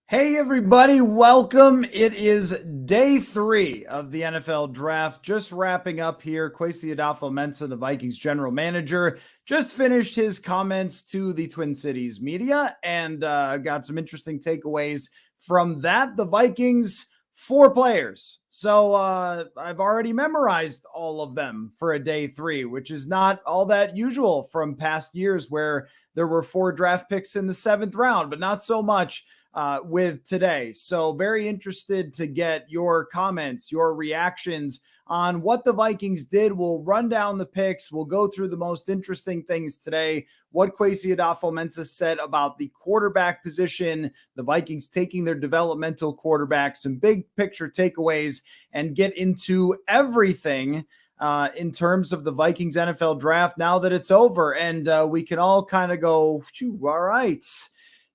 Hey everybody, welcome. It is day 3 of the NFL draft. Just wrapping up here. Kwesi Adofo-Mensah, the Vikings general manager, just finished his comments to the Twin Cities media and got some interesting takeaways from that. The Vikings, 4 players. So I've already memorized all of them for a day 3, which is not all that usual from past years where there were 4 draft picks in the 7th round, but not so much with today. So very interested to get your comments, your reactions on what the Vikings did. We'll run down the picks. We'll go through the most interesting things today. What Kwesi Adofo-Mensah said about the quarterback position, the Vikings taking their developmental quarterback, some big picture takeaways, and get into everything in terms of the Vikings NFL draft now that it's over. And we can all kind of go, all right.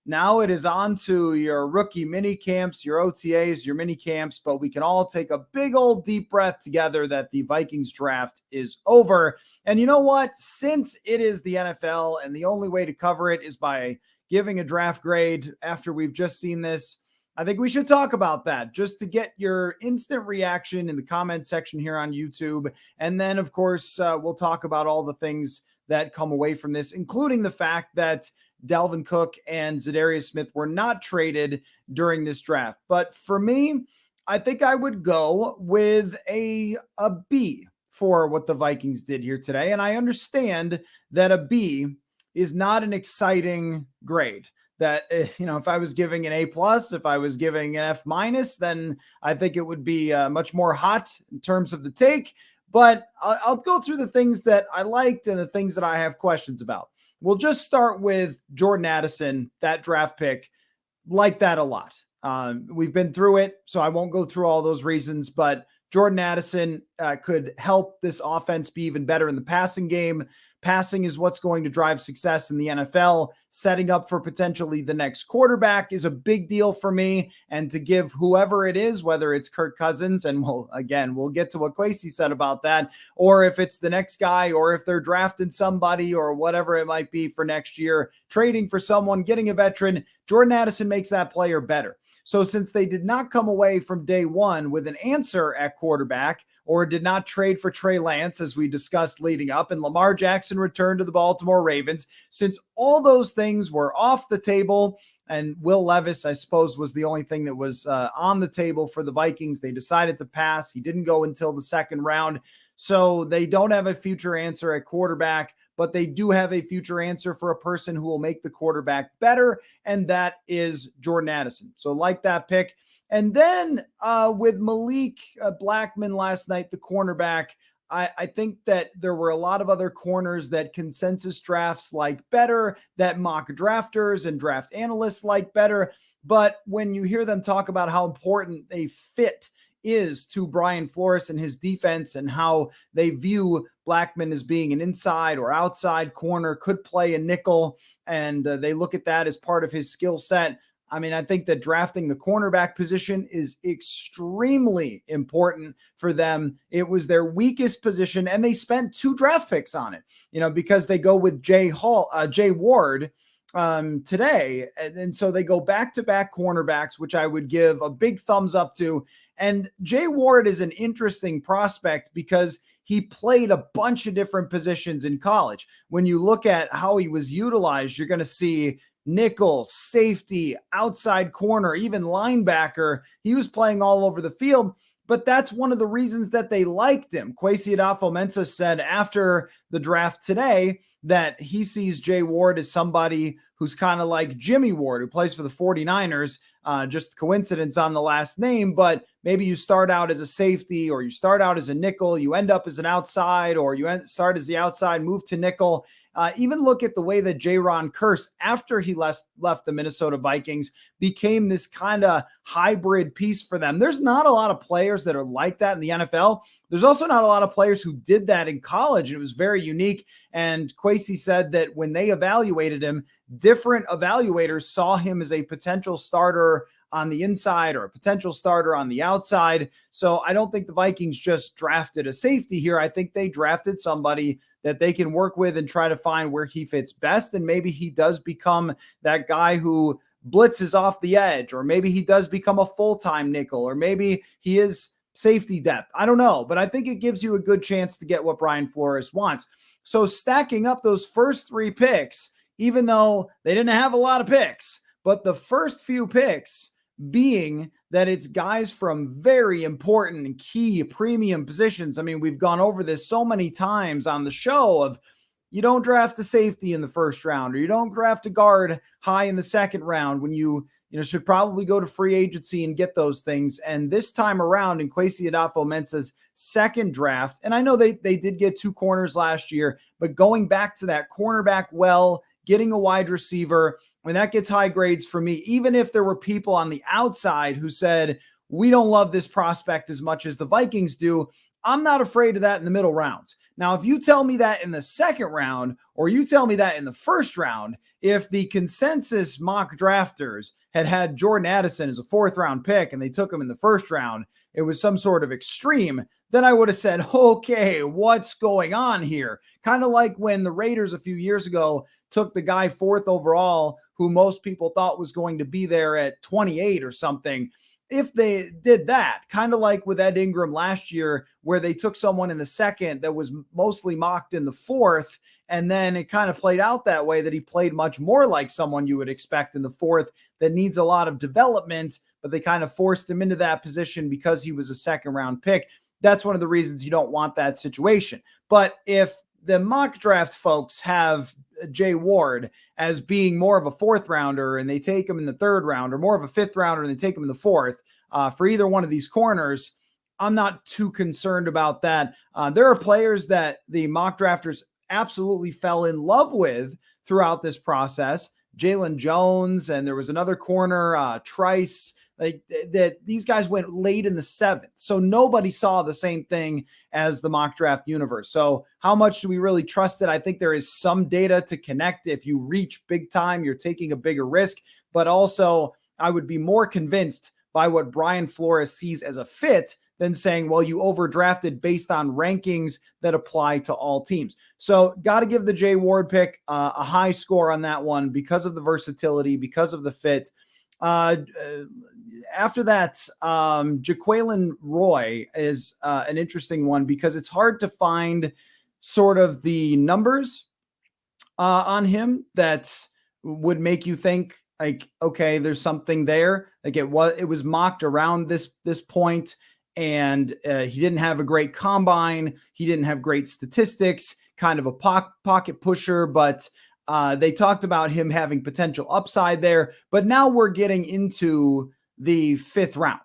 Now it is on to your rookie mini camps, your OTAs, your mini camps, but we can all take a big old deep breath together that the Vikings draft is over. And you know what? Since it is the NFL and the only way to cover it is by giving a draft grade after we've just seen this, I think we should talk about that just to get your instant reaction in the comment section here on YouTube. And then, of course, we'll talk about all the things that come away from this, including the fact that Dalvin Cook and Zadarius Smith were not traded during this draft. But for me, I think I would go with a B for what the Vikings did here today. And I understand that a B is not an exciting grade. That, if I was giving an A+, if I was giving an F-, then I think it would be much more hot in terms of the take. But I'll go through the things that I liked and the things that I have questions about. We'll just start with Jordan Addison, that draft pick. Like that a lot. We've been through it, so I won't go through all those reasons, but Jordan Addison could help this offense be even better in the passing game. Passing is what's going to drive success in the NFL. Setting up for potentially the next quarterback is a big deal for me. And to give whoever it is, whether it's Kirk Cousins, and we'll get to what Kwesi said about that, or if it's the next guy, or if they're drafting somebody or whatever it might be for next year, trading for someone, getting a veteran, Jordan Addison makes that player better. So since they did not come away from day one with an answer at quarterback, or did not trade for Trey Lance, as we discussed leading up, and Lamar Jackson returned to the Baltimore Ravens, since all those things were off the table, and Will Levis, I suppose, was the only thing that was on the table for the Vikings, they decided to pass. He didn't go until the 2nd round. So they don't have a future answer at quarterback, but they do have a future answer for a person who will make the quarterback better, and that is Jordan Addison. So like that pick. And then with Malik Blackman last night, the cornerback, I think that there were a lot of other corners that consensus drafts like better, that mock drafters and draft analysts like better. But when you hear them talk about how important a fit is to Brian Flores and his defense, and how they view Blackman as being an inside or outside corner, could play a nickel, and they look at that as part of his skill set. I mean, I think that drafting the cornerback position is extremely important for them. It was their weakest position, and they spent 2 draft picks on it, because they go with Jay Ward today. And so they go back-to-back cornerbacks, which I would give a big thumbs up to. And Jay Ward is an interesting prospect because he played a bunch of different positions in college. When you look at how he was utilized, you're going to see nickel, safety, outside corner, even linebacker. He was playing all over the field, but that's one of the reasons that they liked him. Kwesi Adofo-Mensah said after the draft today that he sees Jay Ward as somebody who's kind of like Jimmy Ward, who plays for the 49ers. Just coincidence on the last name, but maybe you start out as a safety, or you start out as a nickel, you end up as an outside, or you start as the outside, move to nickel. Even look at the way that Jaren Kearse, after he left the Minnesota Vikings, became this kind of hybrid piece for them. There's not a lot of players that are like that in the NFL. There's also not a lot of players who did that in college, and it was very unique. And Kwesi said that when they evaluated him, different evaluators saw him as a potential starter on the inside or a potential starter on the outside. So I don't think the Vikings just drafted a safety here. I think they drafted somebody that they can work with and try to find where he fits best. And maybe he does become that guy who blitzes off the edge, or maybe he does become a full-time nickel, or maybe he is safety depth. I don't know, but I think it gives you a good chance to get what Brian Flores wants. So stacking up those first 3 picks, even though they didn't have a lot of picks, but the first few picks being that it's guys from very important and key premium positions. I mean, we've gone over this so many times on the show of you don't draft a safety in the first round, or you don't draft a guard high in the second round when you should probably go to free agency and get those things. And this time around in Kwesi Adofo-Mensah's second draft, and I know they did get 2 corners last year, but going back to that cornerback getting a wide receiver, I mean, that gets high grades for me, even if there were people on the outside who said, we don't love this prospect as much as the Vikings do. I'm not afraid of that in the middle rounds. Now, if you tell me that in the second round, or you tell me that in the first round, if the consensus mock drafters had Jordan Addison as a 4th round pick and they took him in the first round, it was some sort of extreme, then I would have said, okay, what's going on here? Kind of like when the Raiders a few years ago took the guy 4th overall who most people thought was going to be there at 28 or something. If they did that, kind of like with Ed Ingram last year, where they took someone in the second that was mostly mocked in the 4th, and then it kind of played out that way, that he played much more like someone you would expect in the 4th that needs a lot of development, but they kind of forced him into that position because he was a second round pick. That's one of the reasons you don't want that situation. But if the mock draft folks have Jay Ward as being more of a 4th rounder and they take him in the 3rd round, or more of a 5th rounder and they take him in the 4th for either one of these corners, I'm not too concerned about that. There are players that the mock drafters absolutely fell in love with throughout this process. Jalen Jones, and there was another corner, Trice, that these guys went late in the 7th. So nobody saw the same thing as the mock draft universe. So how much do we really trust it? I think there is some data to connect. If you reach big time, you're taking a bigger risk. But also, I would be more convinced by what Brian Flores sees as a fit than saying, well, you overdrafted based on rankings that apply to all teams. So got to give the Jay Ward pick a high score on that one because of the versatility, because of the fit. After that, Jaquelin Roy is an interesting one because it's hard to find sort of the numbers on him that would make you think like, okay, there's something there. Like it was mocked around this point, and he didn't have a great combine. He didn't have great statistics, kind of a pocket pusher, but they talked about him having potential upside there. But now we're getting into the 5th round.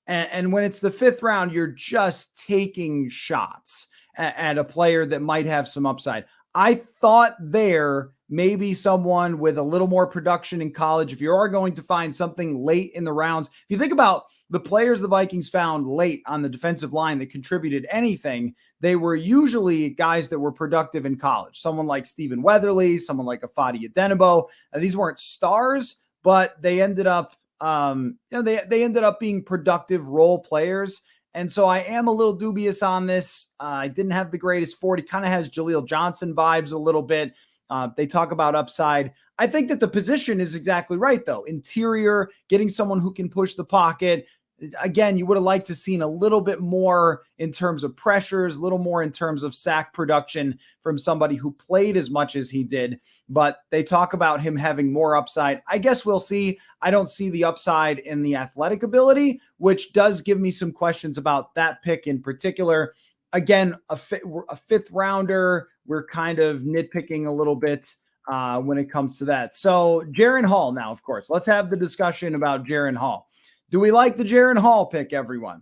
And when it's the 5th round, you're just taking shots at a player that might have some upside. I thought there maybe someone with a little more production in college, if you are going to find something late in the rounds, if you think about the players the Vikings found late on the defensive line that contributed anything, they were usually guys that were productive in college. Someone like Stephen Weatherly, someone like Afadi Adenabo. These weren't stars, but they ended up, they ended up being productive role players. And so I am a little dubious on this. I didn't have the greatest 40, kind of has Jaleel Johnson vibes a little bit. They talk about upside. I think that the position is exactly right, though. Interior, getting someone who can push the pocket. Again, you would have liked to seen a little bit more in terms of pressures, a little more in terms of sack production from somebody who played as much as he did. But they talk about him having more upside. I guess we'll see. I don't see the upside in the athletic ability, which does give me some questions about that pick in particular. Again, a 5th rounder. We're kind of nitpicking a little bit when it comes to that. So Jaren Hall now, of course. Let's have the discussion about Jaren Hall. Do we like the Jaren Hall pick, everyone?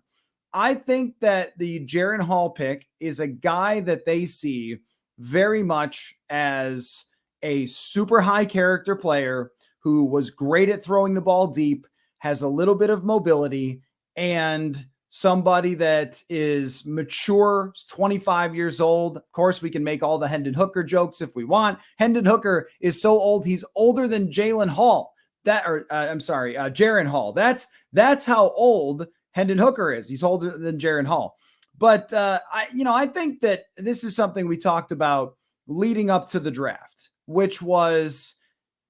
I think that the Jaren Hall pick is a guy that they see very much as a super high character player who was great at throwing the ball deep, has a little bit of mobility, and somebody that is mature, 25 years old. Of course, we can make all the Hendon Hooker jokes if we want. Hendon Hooker is so old, he's older than Jalen Hall. Jaren Hall. That's how old Hendon Hooker is. He's older than Jaren Hall. But I think that this is something we talked about leading up to the draft, which was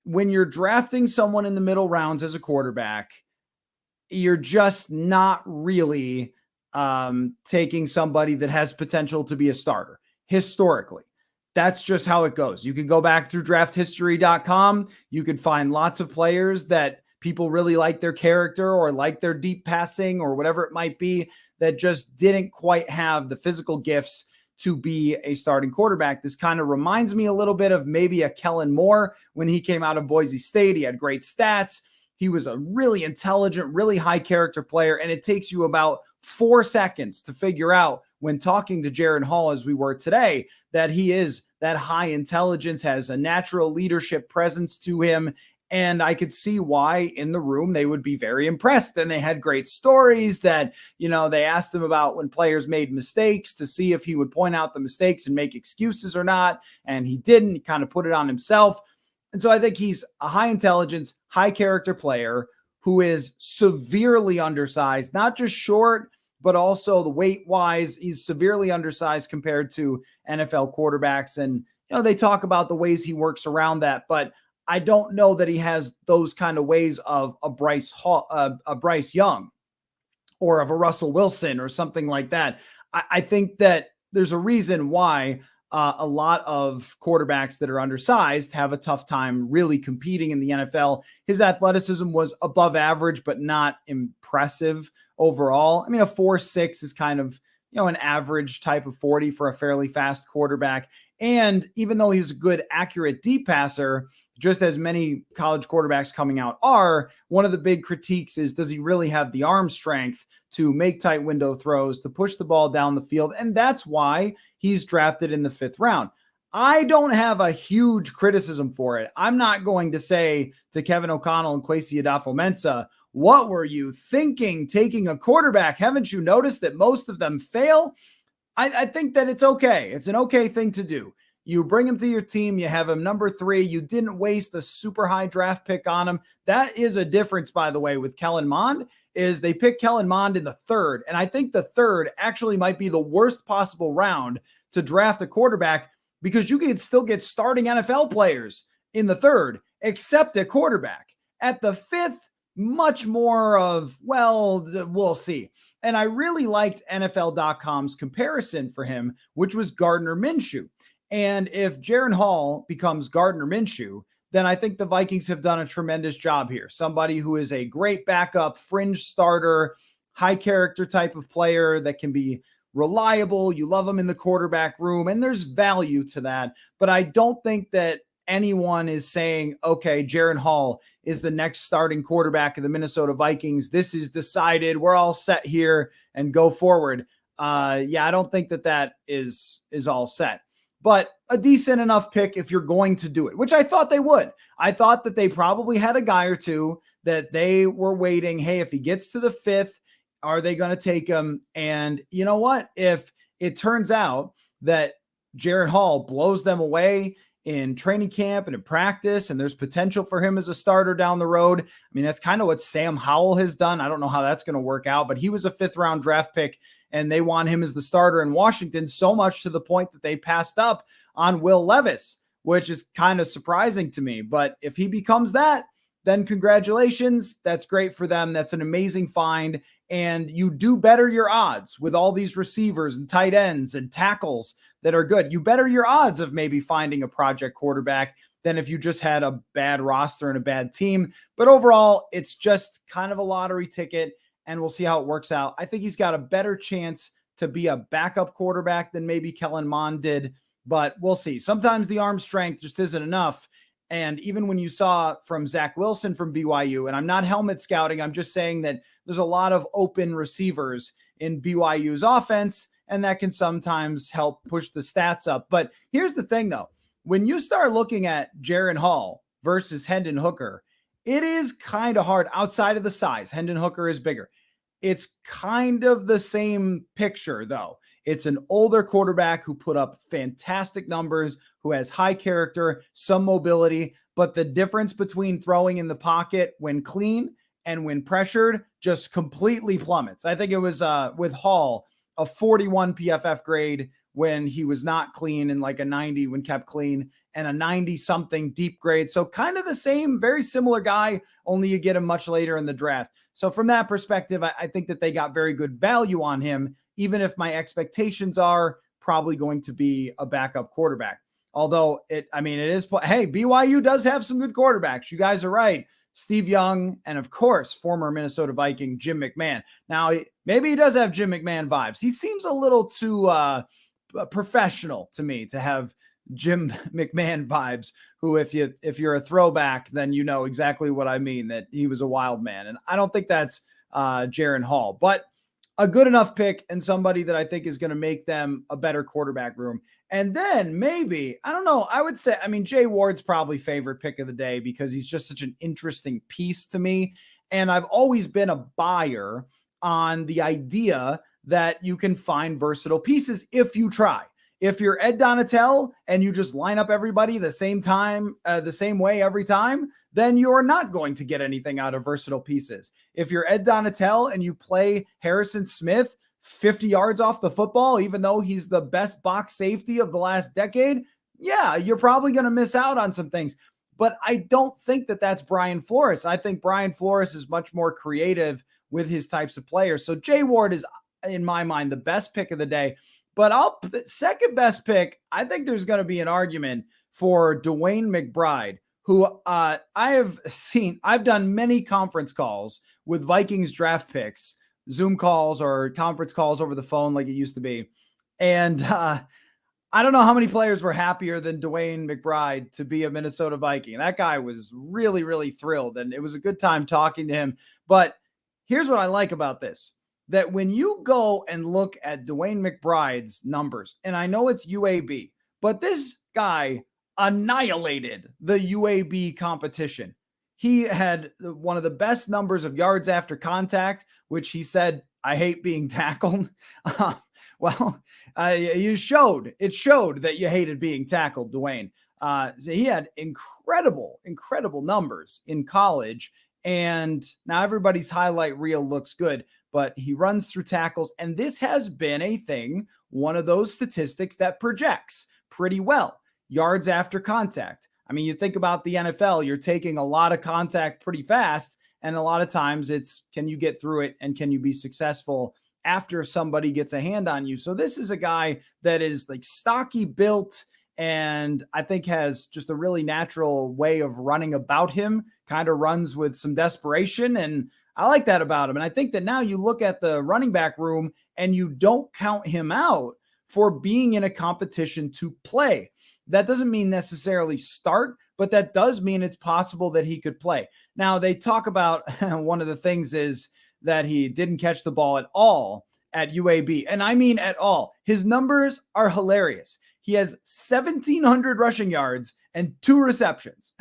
when you're drafting someone in the middle rounds as a quarterback, you're just not really taking somebody that has potential to be a starter historically. That's just how it goes. You can go back through drafthistory.com. You can find lots of players that people really like their character or like their deep passing or whatever it might be that just didn't quite have the physical gifts to be a starting quarterback. This kind of reminds me a little bit of maybe a Kellen Moore when he came out of Boise State. He had great stats. He was a really intelligent, really high character player. And it takes you about 4 seconds to figure out when talking to Jaren Hall, as we were today, that he is that high intelligence, has a natural leadership presence to him. And I could see why in the room they would be very impressed. And they had great stories that, they asked him about when players made mistakes to see if he would point out the mistakes and make excuses or not. And he didn't. He kind of put it on himself. And so I think he's a high intelligence, high character player who is severely undersized, not just short, but also the weight wise, he's severely undersized compared to NFL quarterbacks. And, they talk about the ways he works around that, but I don't know that he has those kind of ways of a Bryce Young or of a Russell Wilson or something like that. I think that there's a reason why a lot of quarterbacks that are undersized have a tough time really competing in the NFL. His athleticism was above average, but not impressive overall. I mean, a 4.6 is kind of, an average type of 40 for a fairly fast quarterback. And even though he's a good, accurate deep passer, just as many college quarterbacks coming out are, one of the big critiques is, does he really have the arm strength to make tight window throws, to push the ball down the field? And that's why he's drafted in the 5th round. I don't have a huge criticism for it. I'm not going to say to Kevin O'Connell and Kwesi Adofo-Mensah, what were you thinking taking a quarterback? Haven't you noticed that most of them fail? I think that it's okay. It's an okay thing to do. You bring him to your team. You have him number 3. You didn't waste a super high draft pick on him. That is a difference, by the way, with Kellen Mond, is they picked Kellen Mond in the 3rd. And I think the 3rd actually might be the worst possible round to draft a quarterback because you can still get starting NFL players in the 3rd, except a quarterback. At the 5th, much more of, well, we'll see. And I really liked NFL.com's comparison for him, which was Gardner Minshew. And if Jaren Hall becomes Gardner Minshew, then I think the Vikings have done a tremendous job here. Somebody who is a great backup, fringe starter, high character type of player that can be reliable. You love him in the quarterback room, and there's value to that. But I don't think that anyone is saying, okay, Jaren Hall is the next starting quarterback of the Minnesota Vikings. This is decided. We're all set here and go forward. I don't think that is all set. But a decent enough pick if you're going to do it, which I thought they would. I thought that they probably had a guy or two that they were waiting. Hey, if he gets to the 5th, are they going to take him? And you know what? If it turns out that Jaren Hall blows them away in training camp and in practice, and there's potential for him as a starter down the road. I mean, that's kind of what Sam Howell has done. I don't know how that's going to work out, but he was a 5th round draft pick and they want him as the starter in Washington, so much to the point that they passed up on Will Levis, which is kind of surprising to me. But if he becomes that, then congratulations. That's great for them. That's an amazing find. And you do better your odds with all these receivers and tight ends and tackles that are good. You better your odds of maybe finding a project quarterback than if you just had a bad roster and a bad team. But overall, it's just kind of a lottery ticket, and we'll see how it works out. I think he's got a better chance to be a backup quarterback than maybe Kellen Mond did, but we'll see. Sometimes the arm strength just isn't enough. And even when you saw from Zach Wilson from BYU, and I'm not helmet scouting, I'm just saying that there's a lot of open receivers in BYU's offense, and that can sometimes help push the stats up. But here's the thing, though. When you start looking at Jaren Hall versus Hendon Hooker, it is kind of hard outside of the size. Hendon Hooker is bigger. It's kind of the same picture, though. It's an older quarterback who put up fantastic numbers, who has high character, some mobility, but the difference between throwing in the pocket when clean and when pressured just completely plummets. I think it was with Hall, a 41 PFF grade when he was not clean and like a 90 when kept clean. and a 90 something deep grade. So kind of the same, very similar guy, only you get him much later in the draft. So from that perspective, I think that they got very good value on him, even if my expectations are probably going to be a backup quarterback. Although it is, hey, BYU does have some good quarterbacks. You guys are right. Steve Young, and of course, former Minnesota Viking Jim McMahon. Now, maybe he does have Jim McMahon vibes. He seems a little too professional to me to have Jim McMahon vibes, who if you're a throwback, then you know exactly what I mean, that he was a wild man. And I don't think that's Jaren Hall, but a good enough pick and somebody that I think is going to make them a better quarterback room. And then maybe, I don't know, I would say, Jay Ward's probably favorite pick of the day because he's just such an interesting piece to me. And I've always been a buyer on the idea that you can find versatile pieces if you try. If you're Ed Donatel and you just line up everybody the same time, the same way every time, then you're not going to get anything out of versatile pieces. If you're Ed Donatel and you play Harrison Smith 50 yards off the football, even though he's the best box safety of the last decade, yeah, you're probably going to miss out on some things. But I don't think that that's Brian Flores. I think Brian Flores is much more creative with his types of players. So Jay Ward is, in my mind, the best pick of the day. But second best pick, I think there's going to be an argument for Dwayne McBride, who I've done many conference calls with Vikings draft picks, Zoom calls or conference calls over the phone like it used to be. And I don't know how many players were happier than Dwayne McBride to be a Minnesota Viking. That guy was really, really thrilled, and it was a good time talking to him. But here's what I like about this, that when you go and look at Dwayne McBride's numbers, and I know it's UAB, but this guy annihilated the UAB competition. He had one of the best numbers of yards after contact, which he said, I hate being tackled. It showed that you hated being tackled, Dwayne. So he had incredible numbers in college. And now everybody's highlight reel looks good, but he runs through tackles. And this has been a thing, one of those statistics that projects pretty well. Yards after contact. You think about the NFL, you're taking a lot of contact pretty fast. And a lot of times it's, can you get through it and can you be successful after somebody gets a hand on you? So this is a guy that is like stocky built and I think has just a really natural way of running about him, kind of runs with some desperation. And I like that about him. And I think that now you look at the running back room and you don't count him out for being in a competition to play. That doesn't mean necessarily start, but that does mean it's possible that he could play. Now, they talk about one of the things is that he didn't catch the ball at all at UAB. And I mean at all. His numbers are hilarious. He has 1,700 rushing yards and 2 receptions.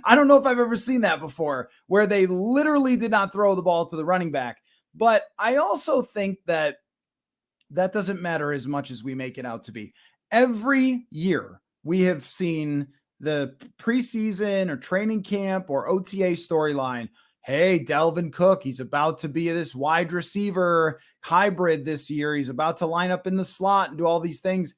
I don't know if I've ever seen that before, where they literally did not throw the ball to the running back. But I also think that that doesn't matter as much as we make it out to be. Every year, we have seen the preseason or training camp or OTA storyline. Hey, Dalvin Cook, he's about to be this wide receiver hybrid this year. He's about to line up in the slot and do all these things.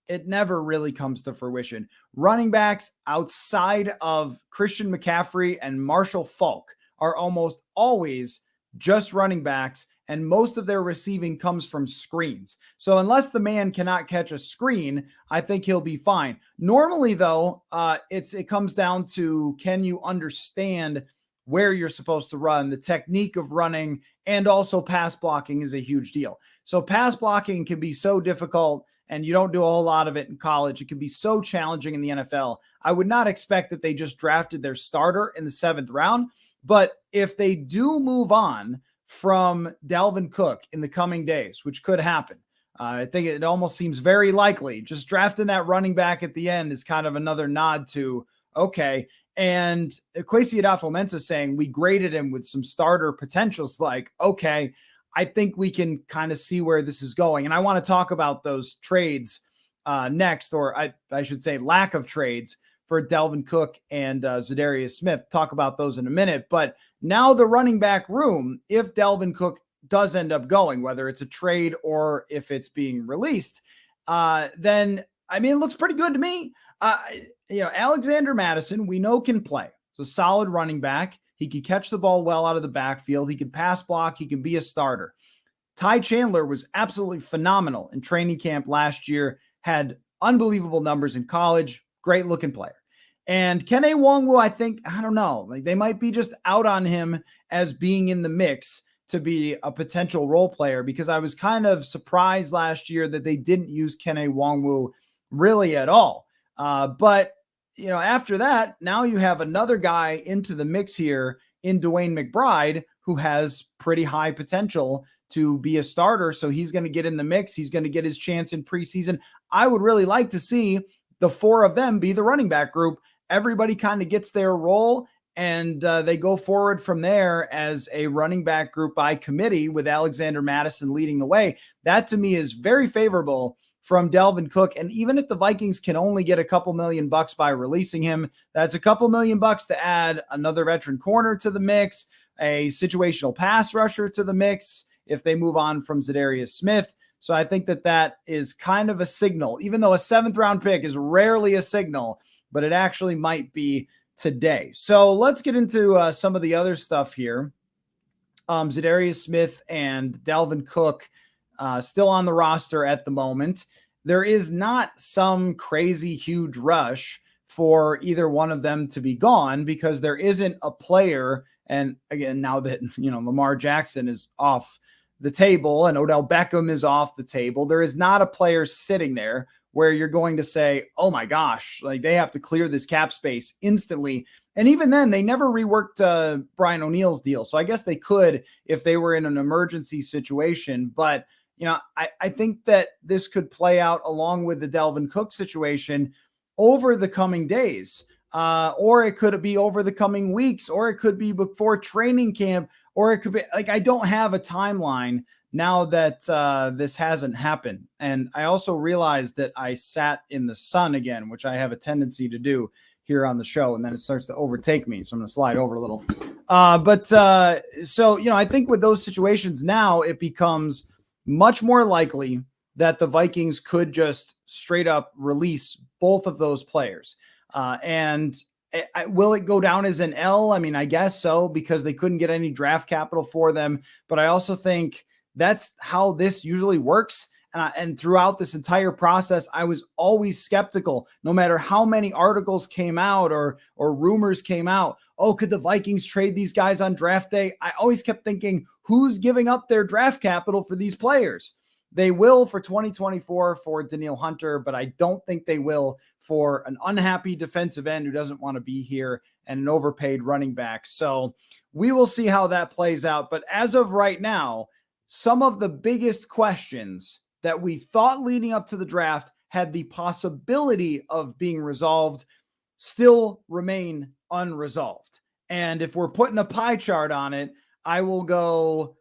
It never really comes to fruition. Running backs outside of Christian McCaffrey and Marshall Faulk are almost always just running backs, and most of their receiving comes from screens. So unless the man cannot catch a screen, I think he'll be fine. Normally, though, it comes down to, can you understand where you're supposed to run, the technique of running, and also pass blocking is a huge deal. So pass blocking can be so difficult, and you don't do a whole lot of it in college. It can be so challenging in the NFL. I would not expect that they just drafted their starter in the 7th round, but if they do move on from Dalvin Cook in the coming days, which could happen, I think it almost seems very likely. Just drafting that running back at the end is kind of another nod to, okay. And Kwesi Adofo-Mensah saying we graded him with some starter potentials, like, okay, I think we can kind of see where this is going. And I want to talk about those trades next, or I should say lack of trades for Dalvin Cook and Zadarius Smith. Talk about those in a minute. But now the running back room, if Dalvin Cook does end up going, whether it's a trade or if it's being released, then, it looks pretty good to me. Alexander Mattison, we know can play. It's a solid running back. He could catch the ball well out of the backfield. He could pass block. He can be a starter. Ty Chandler was absolutely phenomenal in training camp last year, had unbelievable numbers in college, great looking player. And Kene Nwangwu, I don't know, like they might be just out on him as being in the mix to be a potential role player, because I was kind of surprised last year that they didn't use Kene Nwangwu really at all. But after that, now you have another guy into the mix here in DeWayne McBride, who has pretty high potential to be a starter. So he's going to get in the mix. He's going to get his chance in preseason. I would really like to see the four of them be the running back group. Everybody kind of gets their role, and they go forward from there as a running back group by committee with Alexander Mattison leading the way. That to me is very favorable from Dalvin Cook. And even if the Vikings can only get a couple $1 million by releasing him, that's a couple $1 million to add another veteran corner to the mix, a situational pass rusher to the mix if they move on from Zadarius Smith. So I think that is kind of a signal, even though a 7th round pick is rarely a signal, but it actually might be today. So let's get into some of the other stuff here. Zadarius Smith and Dalvin Cook still on the roster at the moment. There is not some crazy huge rush for either one of them to be gone, because there isn't a player. And again, now that, Lamar Jackson is off the table and Odell Beckham is off the table, there is not a player sitting there where you're going to say, oh my gosh, like they have to clear this cap space instantly. And even then, they never reworked Brian O'Neill's deal. So I guess they could if they were in an emergency situation. But, I think that this could play out along with the Dalvin Cook situation over the coming days. Or it could be over the coming weeks, or it could be before training camp, or it could be like, I don't have a timeline now that this hasn't happened. And I also realized that I sat in the sun again, which I have a tendency to do here on the show, and then it starts to overtake me. So I'm going to slide over a little. So, I think with those situations now, it becomes much more likely that the Vikings could just straight up release both of those players. Will it go down as an L? I mean, I guess so, because they couldn't get any draft capital for them. But I also think that's how this usually works. And throughout this entire process, I was always skeptical, no matter how many articles came out or rumors came out. Oh, could the Vikings trade these guys on draft day? I always kept thinking, who's giving up their draft capital for these players? They will for 2024 for Danielle Hunter, but I don't think they will for an unhappy defensive end who doesn't want to be here and an overpaid running back. So we will see how that plays out. But as of right now, some of the biggest questions that we thought leading up to the draft had the possibility of being resolved still remain unresolved. And if we're putting a pie chart on it, I will go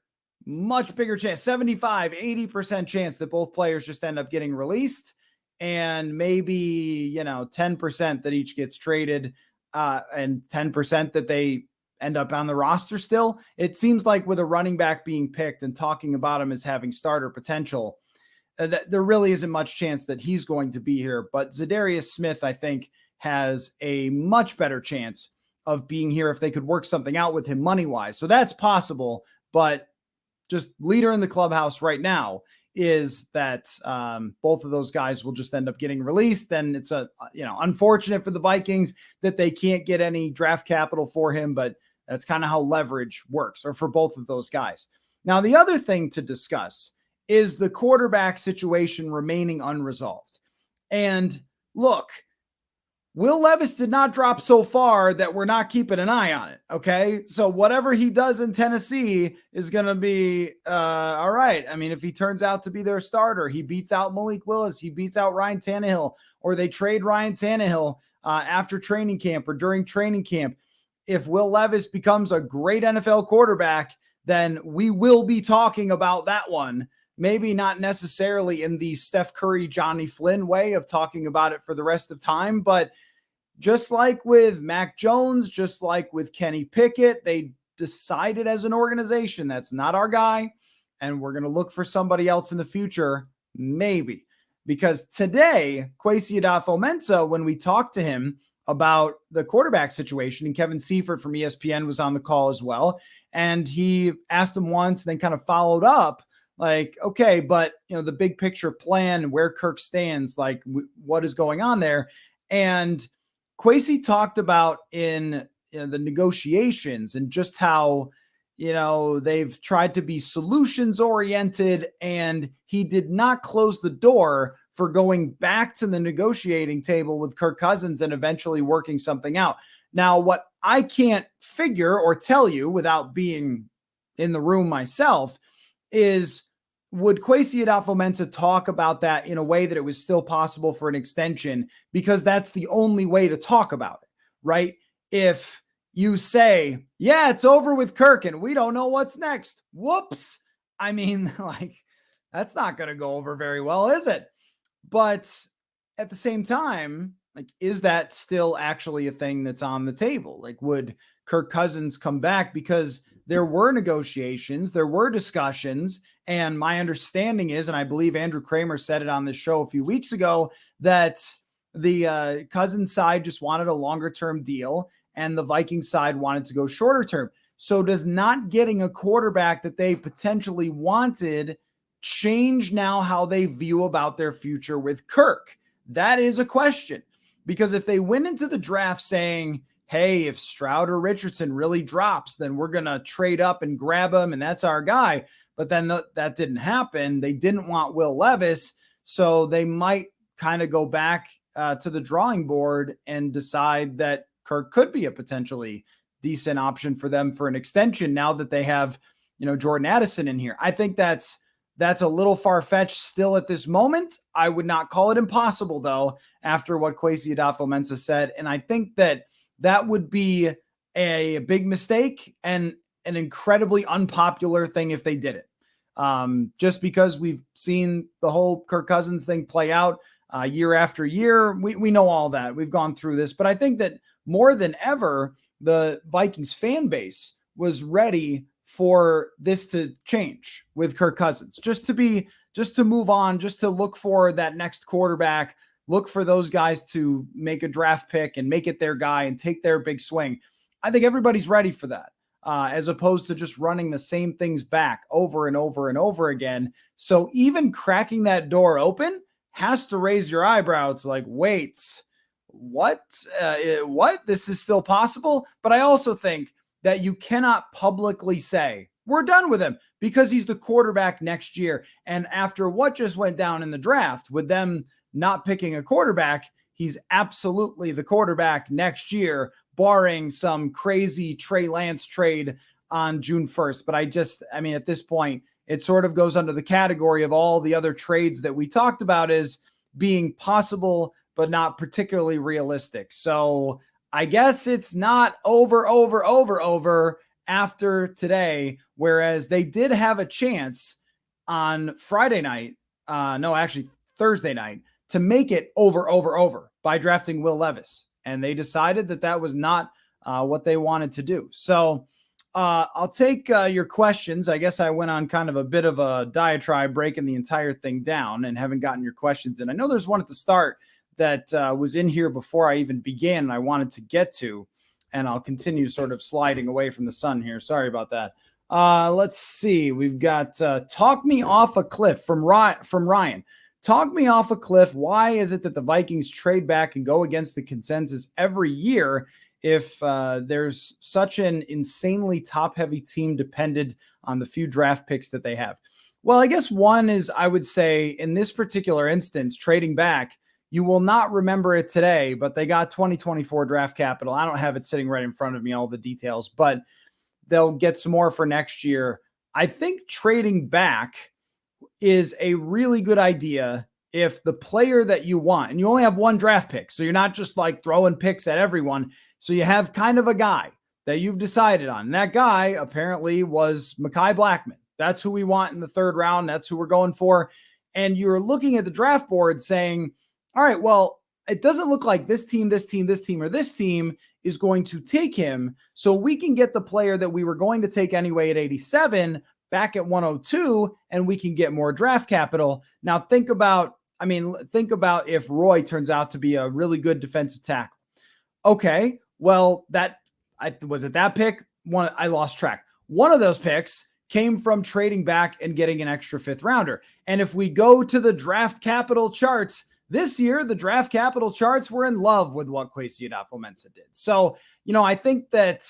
much bigger chance, 75, 80% chance that both players just end up getting released, and maybe, 10% that each gets traded, and 10% that they end up on the roster still. It seems like with a running back being picked and talking about him as having starter potential, that there really isn't much chance that he's going to be here. But Zadarius Smith, I think, has a much better chance of being here if they could work something out with him money-wise. So that's possible, but just leader in the clubhouse right now is that both of those guys will just end up getting released. And it's unfortunate for the Vikings that they can't get any draft capital for him, but that's kind of how leverage works, or for both of those guys. Now, the other thing to discuss is the quarterback situation remaining unresolved. And look, Will Levis did not drop so far that we're not keeping an eye on it. Okay. So whatever he does in Tennessee is going to be all right. I mean, if he turns out to be their starter, he beats out Malik Willis, he beats out Ryan Tannehill, or they trade Ryan Tannehill after training camp or during training camp. If Will Levis becomes a great NFL quarterback, then we will be talking about that one. Maybe not necessarily in the Steph Curry, Johnny Flynn way of talking about it for the rest of time, but just like with Mac Jones, just like with Kenny Pickett, they decided as an organization, that's not our guy, and we're going to look for somebody else in the future, maybe. because today, Kwesi Adofo-Mensah, when we talked to him about the quarterback situation, and Kevin Seifert from ESPN was on the call as well, and he asked him once, then kind of followed up, like, okay, but the big picture plan, where Kirk stands, like what is going on there. And Kwesi talked about in the negotiations and just how they've tried to be solutions oriented, and he did not close the door for going back to the negotiating table with Kirk Cousins and eventually working something out. Now, what I can't figure or tell you without being in the room myself is, would Kwesi Adofo-Mensah talk about that in a way that it was still possible for an extension? Because that's the only way to talk about it, right? If you say, yeah, it's over with Kirk and we don't know what's next. Whoops. I mean, like, that's not going to go over very well, is it? But at the same time, like, is that still actually a thing that's on the table? Like, would Kirk Cousins come back? Because there were negotiations, there were discussions, and my understanding is, and I believe Andrew Kramer said it on this show a few weeks ago, that the Cousins side just wanted a longer term deal and the Vikings side wanted to go shorter term. So does not getting a quarterback that they potentially wanted change now how they view about their future with Kirk? That is a question, because if they went into the draft saying, hey, if Stroud or Richardson really drops, then we're going to trade up and grab him, and that's our guy. But then that didn't happen. They didn't want Will Levis, so they might kind of go back to the drawing board and decide that Kirk could be a potentially decent option for them for an extension now that they have, Jordan Addison in here. I think that's a little far-fetched still at this moment. I would not call it impossible, though, after what Kwesi Adofo-Mensah said. And I think that would be a big mistake and an incredibly unpopular thing if they did it. Just because we've seen the whole Kirk Cousins thing play out year after year. We know all that. We've gone through this. But I think that more than ever, the Vikings fan base was ready for this to change with Kirk Cousins, just to move on, just to look for that next quarterback, look for those guys to make a draft pick and make it their guy and take their big swing. I think everybody's ready for that, as opposed to just running the same things back over and over and over again. So even cracking that door open has to raise your eyebrow. It's like, wait, what? This is still possible? But I also think that you cannot publicly say, we're done with him, because he's the quarterback next year. And after what just went down in the draft, with them not picking a quarterback, he's absolutely the quarterback next year, barring some crazy Trey Lance trade on June 1st. But at this point, it sort of goes under the category of all the other trades that we talked about as being possible, but not particularly realistic. So I guess it's not over after today, whereas they did have a chance on Thursday night, to make it over by drafting Will Levis. And they decided that was not what they wanted to do. So I'll take your questions. I guess I went on kind of a bit of a diatribe, breaking the entire thing down, and haven't gotten your questions in. I know there's one at the start that was in here before I even began and I wanted to get to, and I'll continue sort of sliding away from the sun here. Sorry about that. Let's see. We've got Talk Me Off a Cliff from Ryan. Talk me off a cliff. Why is it that the Vikings trade back and go against the consensus every year if there's such an insanely top-heavy team dependent on the few draft picks that they have? Well, I guess one is, I would say, in this particular instance, trading back, you will not remember it today, but they got 2024 draft capital. I don't have it sitting right in front of me, all the details, but they'll get some more for next year. I think trading back is a really good idea if the player that you want, and you only have one draft pick, so you're not just like throwing picks at everyone. So you have kind of a guy that you've decided on. And that guy apparently was Mekhi Blackmon. That's who we want in the third round. That's who we're going for. And you're looking at the draft board saying, all right, well, it doesn't look like this team, or this team is going to take him. So we can get the player that we were going to take anyway at 87 back at 102, and we can get more draft capital. Now think about, I mean, think about if Roy turns out to be a really good defensive tackle. Okay, well, was it that pick? I lost track. One of those picks came from trading back and getting an extra 5th rounder. And if we go to the draft capital charts this year, the draft capital charts were in love with what Kwesi Adofo-Mensah did. So, I think that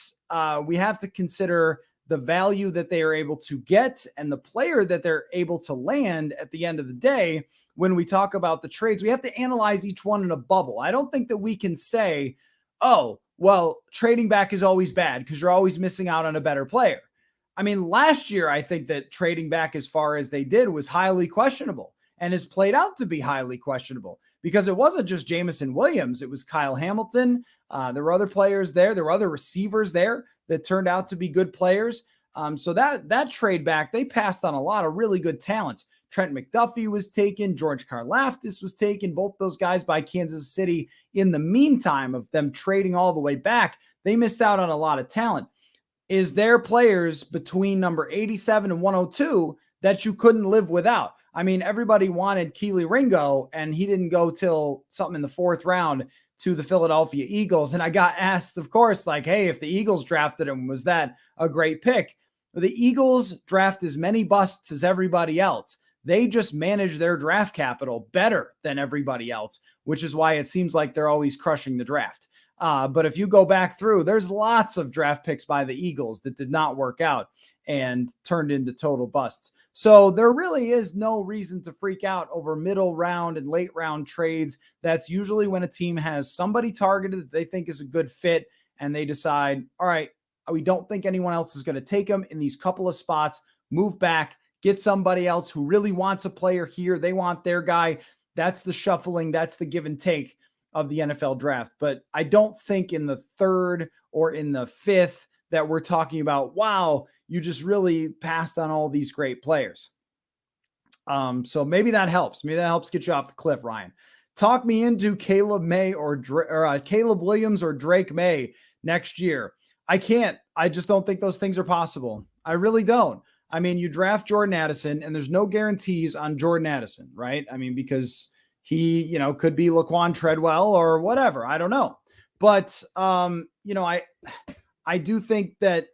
we have to consider the value that they are able to get and the player that they're able to land at the end of the day. When we talk about the trades, we have to analyze each one in a bubble. I don't think that we can say, oh, well, trading back is always bad because you're always missing out on a better player. I mean, last year, I think that trading back as far as they did was highly questionable and has played out to be highly questionable because it wasn't just Jamison Williams. It was Kyle Hamilton. There were other players there. There were other receivers there that turned out to be good players. So that trade back, they passed on a lot of really good talent. Trent McDuffie was taken. George Karlaftis was taken. Both those guys by Kansas City. In the meantime of them trading all the way back, they missed out on a lot of talent. Is there players between number 87 and 102 that you couldn't live without? I mean, everybody wanted Keely Ringo, and he didn't go till something in the 4th round to the Philadelphia Eagles. And I got asked, of course, like, hey, if the Eagles drafted him, was that a great pick? The Eagles draft as many busts as everybody else. They just manage their draft capital better than everybody else, which is why it seems like they're always crushing the draft. But if you go back through, there's lots of draft picks by the Eagles that did not work out and turned into total busts. So there really is no reason to freak out over middle round and late round trades. That's usually when a team has somebody targeted that they think is a good fit and they decide, all right, we don't think anyone else is going to take them in these couple of spots, move back, get somebody else who really wants a player here. They want their guy. That's the shuffling. That's the give and take of the NFL draft. But I don't think in the 3rd or in the 5th that we're talking about, wow, you just really passed on all these great players. So maybe that helps. Maybe that helps get you off the cliff, Ryan. Talk me into Caleb Williams or Drake May next year. I can't. I just don't think those things are possible. I really don't. I mean, you draft Jordan Addison, and there's no guarantees on Jordan Addison, right? I mean, because he, could be Laquan Treadwell or whatever. I don't know. But, I do think that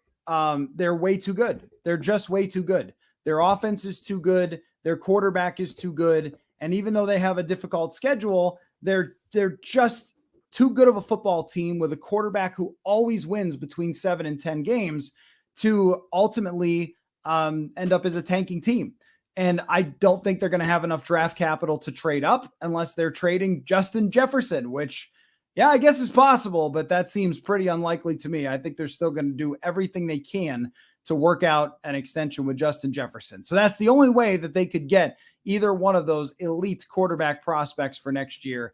they're way too good. They're just way too good. Their offense is too good. Their quarterback is too good. And even though they have a difficult schedule, they're just too good of a football team with a quarterback who always wins between 7 and 10 games to ultimately end up as a tanking team. And I don't think they're going to have enough draft capital to trade up unless they're trading Justin Jefferson, which, yeah, I guess is possible, but that seems pretty unlikely to me. I think they're still going to do everything they can to work out an extension with Justin Jefferson. So that's the only way that they could get either one of those elite quarterback prospects for next year.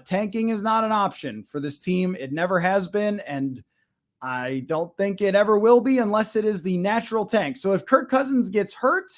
Tanking is not an option for this team. It never has been, and I don't think it ever will be unless it is the natural tank. So if Kirk Cousins gets hurt,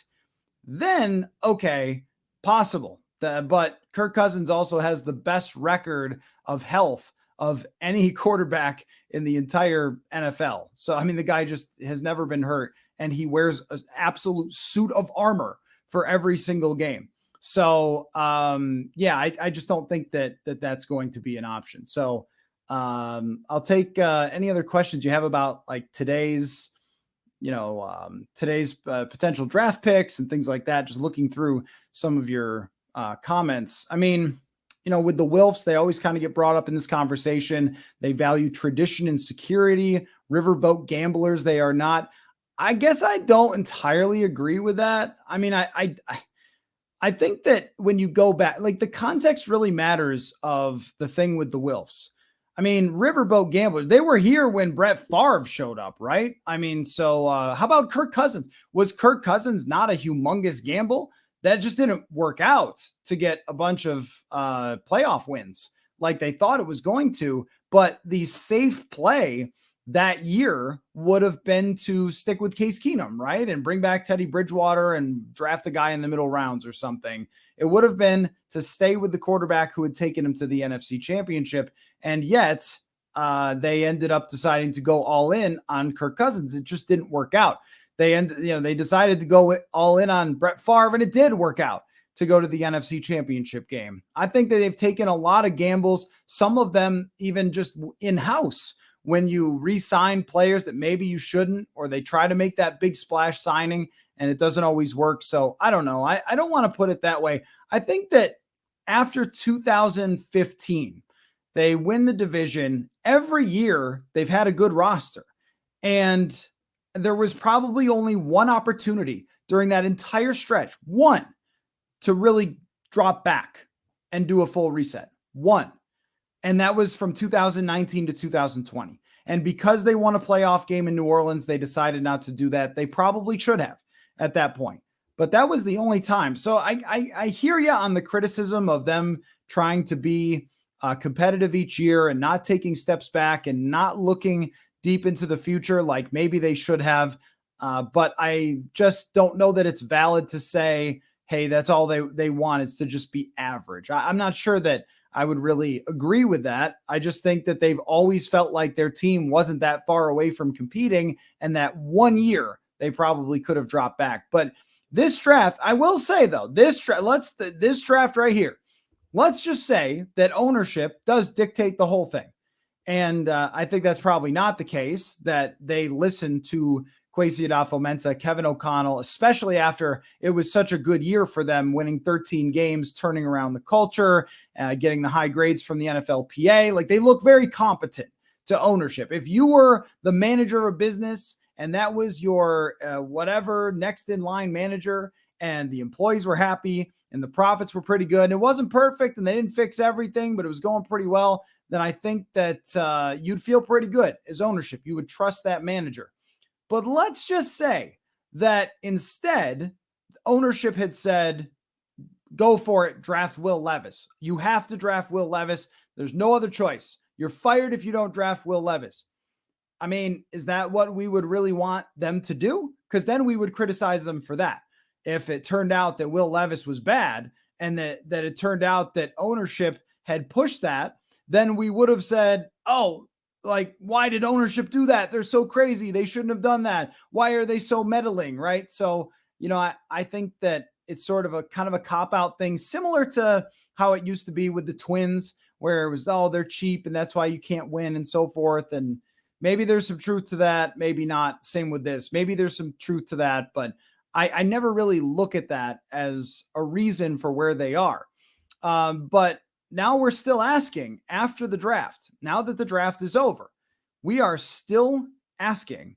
then okay, possible. But Kirk Cousins also has the best record of health of any quarterback in the entire NFL. So, I mean, the guy just has never been hurt, and he wears an absolute suit of armor for every single game. So, I just don't think that's going to be an option. So, I'll take any other questions you have about like today's potential draft picks and things like that. Just looking through some of your comments. I mean, with the Wilfs, they always kind of get brought up in this conversation. They value tradition and security. Riverboat gamblers, they are not. I guess I don't entirely agree with that. I mean, I think that when you go back, like the context really matters of the thing with the Wilfs. I mean, Riverboat gamblers, they were here when Brett Favre showed up, right? I mean, so how about Kirk Cousins? Was Kirk Cousins not a humongous gamble? That just didn't work out to get a bunch of playoff wins like they thought it was going to. But the safe play that year would have been to stick with Case Keenum, right? And bring back Teddy Bridgewater and draft a guy in the middle rounds or something. It would have been to stay with the quarterback who had taken him to the NFC Championship. And yet they ended up deciding to go all in on Kirk Cousins. It just didn't work out. They decided to go all in on Brett Favre, and it did work out. to go to the NFC Championship game. I think that they've taken a lot of gambles, some of them even just in-house, when you re-sign players that maybe you shouldn't, or they try to make that big splash signing and it doesn't always work. So I don't know. I don't want to put it that way. I think that after 2015, they win the division. Every year they've had a good roster. And there was probably only one opportunity during that entire stretch, one, to really drop back and do a full reset. One. And that was from 2019 to 2020. And because they won a playoff game in New Orleans, they decided not to do that. They probably should have at that point. But that was the only time. So I hear you on the criticism of them trying to be competitive each year and not taking steps back and not looking deep into the future like maybe they should have. But I just don't know that it's valid to say, hey, that's all they want is to just be average. I'm not sure that I would really agree with that. I just think that they've always felt like their team wasn't that far away from competing, and that one year they probably could have dropped back. But this draft, I will say though, this draft right here, let's just say that ownership does dictate the whole thing. And I think that's probably not the case, that they listen to Kwesi Adofo-Mensah, Kevin O'Connell, especially after it was such a good year for them, winning 13 games, turning around the culture, getting the high grades from the NFLPA. Like, they look very competent to ownership. If you were the manager of business and that was your whatever next in line manager, and the employees were happy and the profits were pretty good, and it wasn't perfect and they didn't fix everything, but it was going pretty well, then I think that you'd feel pretty good as ownership. You would trust that manager. But let's just say that instead, ownership had said, go for it, draft Will Levis. You have to draft Will Levis. There's no other choice. You're fired if you don't draft Will Levis. I mean, is that what we would really want them to do? Because then we would criticize them for that. If it turned out that Will Levis was bad and that it turned out that ownership had pushed that, then we would have said, oh, like, why did ownership do that? They're so crazy. They shouldn't have done that. Why are they so meddling? Right. So, I think that it's sort of a kind of a cop-out thing, similar to how it used to be with the Twins, where it was, oh, they're cheap and that's why you can't win and so forth. And maybe there's some truth to that. Maybe not. Same with this. Maybe there's some truth to that, but I never really look at that as a reason for where they are. But now we're still asking after the draft, now that the draft is over, we are still asking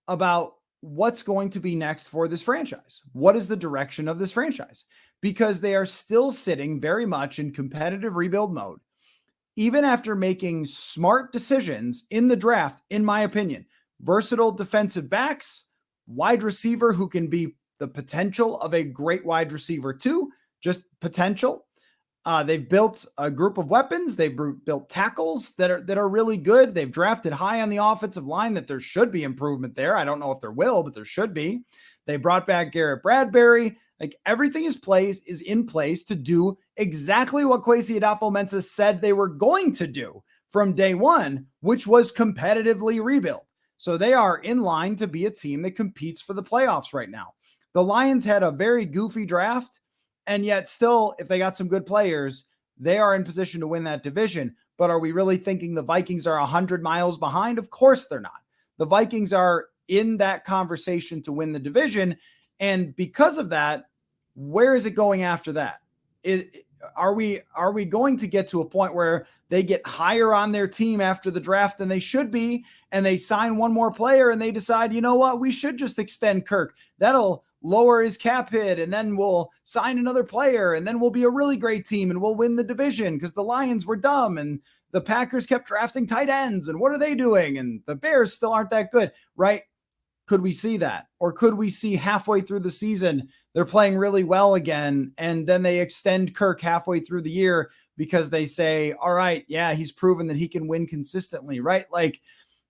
about what's going to be next for this franchise. What is the direction of this franchise? Because they are still sitting very much in competitive rebuild mode, even after making smart decisions in the draft, in my opinion. Versatile defensive backs, wide receiver who can be the potential of a great wide receiver too, just potential. They've built a group of weapons. They've built tackles that are really good. They've drafted high on the offensive line that there should be improvement there. I don't know if there will, but there should be. They brought back Garrett Bradbury. Like, everything is in place to do exactly what Kwesi Adofo-Mensah said they were going to do from day one, which was competitively rebuild. So they are in line to be a team that competes for the playoffs right now. The Lions had a very goofy draft, and yet still, if they got some good players, they are in position to win that division. But are we really thinking the Vikings are 100 miles behind? Of course they're not. The Vikings are in that conversation to win the division. And because of that, where is it going after that? Are we going to get to a point where they get higher on their team after the draft than they should be, and they sign one more player and they decide, you know what, we should just extend Kirk. That'll lower his cap hit, and then we'll sign another player, and then we'll be a really great team and we'll win the division because the Lions were dumb and the Packers kept drafting tight ends, and what are they doing? And the Bears still aren't that good, right? Could we see that? Or could we see halfway through the season, they're playing really well again, and then they extend Kirk halfway through the year because they say, all right, yeah, he's proven that he can win consistently, right? Like,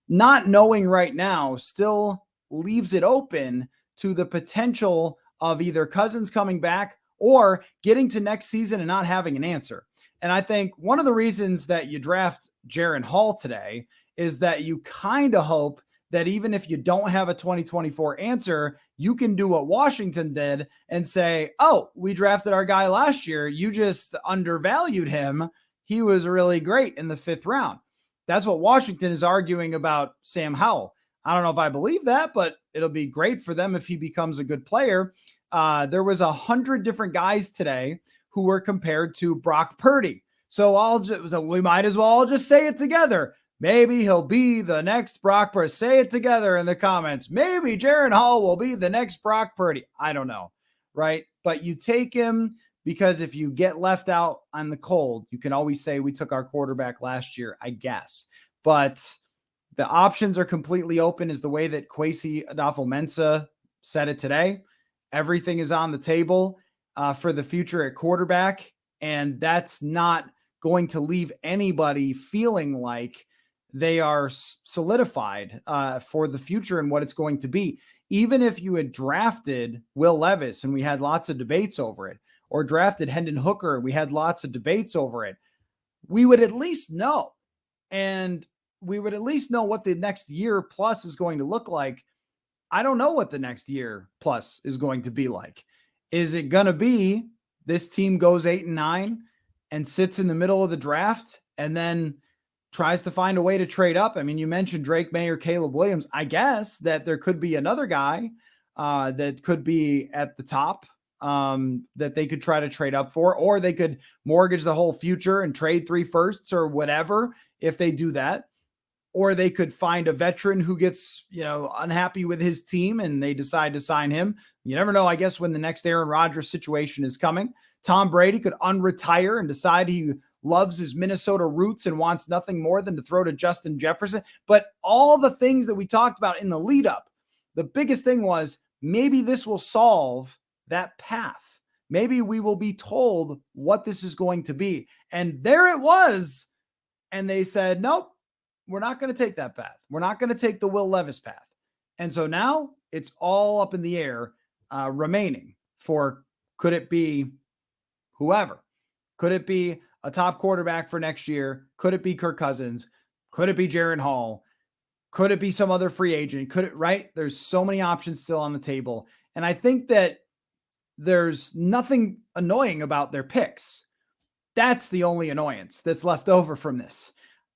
not knowing right now still leaves it open to the potential of either Cousins coming back or getting to next season and not having an answer. And I think one of the reasons that you draft Jaren Hall today is that you kind of hope that even if you don't have a 2024 answer, you can do what Washington did and say, oh, we drafted our guy last year. You just undervalued him. He was really great in the 5th round. That's what Washington is arguing about Sam Howell. I don't know if I believe that, but it'll be great for them if he becomes a good player. There was 100 different guys today who were compared to Brock Purdy. So we might as well all just say it together. Maybe he'll be the next Brock Purdy. Say it together in the comments. Maybe Jaren Hall will be the next Brock Purdy. I don't know, right? But you take him because if you get left out on the cold, you can always say we took our quarterback last year, I guess. But the options are completely open is the way that Kwesi Adofo-Mensah said it today. Everything is on the table for the future at quarterback, and that's not going to leave anybody feeling like they are solidified for the future and what it's going to be. Even if you had drafted Will Levis and we had lots of debates over it, or drafted Hendon Hooker and we had lots of debates over it, we would at least know. And we would at least know what the next year plus is going to look like. I don't know what the next year plus is going to be like. Is it going to be this team goes 8-9 and sits in the middle of the draft and then tries to find a way to trade up? I mean, you mentioned Drake May or Caleb Williams. I guess that there could be another guy that could be at the top that they could try to trade up for, or they could mortgage the whole future and trade 3 firsts or whatever if they do that. Or they could find a veteran who gets, unhappy with his team and they decide to sign him. You never know, I guess, when the next Aaron Rodgers situation is coming. Tom Brady could unretire and decide he loves his Minnesota roots and wants nothing more than to throw to Justin Jefferson. But all the things that we talked about in the lead up, the biggest thing was maybe this will solve that path. Maybe we will be told what this is going to be. And there it was. And they said, nope. We're not going to take that path. We're not going to take the Will Levis path. And so now it's all up in the air remaining for, could it be whoever? Could it be a top quarterback for next year? Could it be Kirk Cousins? Could it be Jaren Hall? Could it be some other free agent? Could it, right? There's so many options still on the table. And I think that there's nothing annoying about their picks. That's the only annoyance that's left over from this.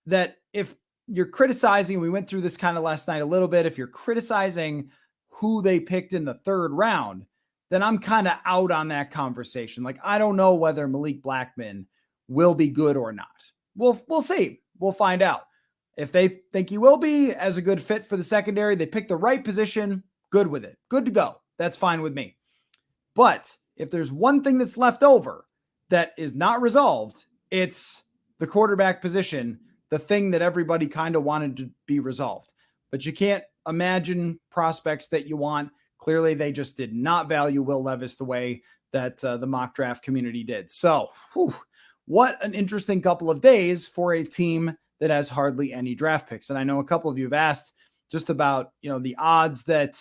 That if you're criticizing, we went through this kind of last night a little bit, if you're criticizing who they picked in the 3rd round, then I'm kind of out on that conversation. Like, I don't know whether Malik Blackman will be good or not. We'll see. We'll find out. If they think he will be as a good fit for the secondary, they pick the right position, good with it. Good to go. That's fine with me. But if there's one thing that's left over that is not resolved, it's the quarterback position, the thing that everybody kind of wanted to be resolved. But you can't imagine prospects that you want. Clearly, they just did not value Will Levis the way that the mock draft community did. So, what an interesting couple of days for a team that has hardly any draft picks. And I know a couple of you have asked just about, the odds that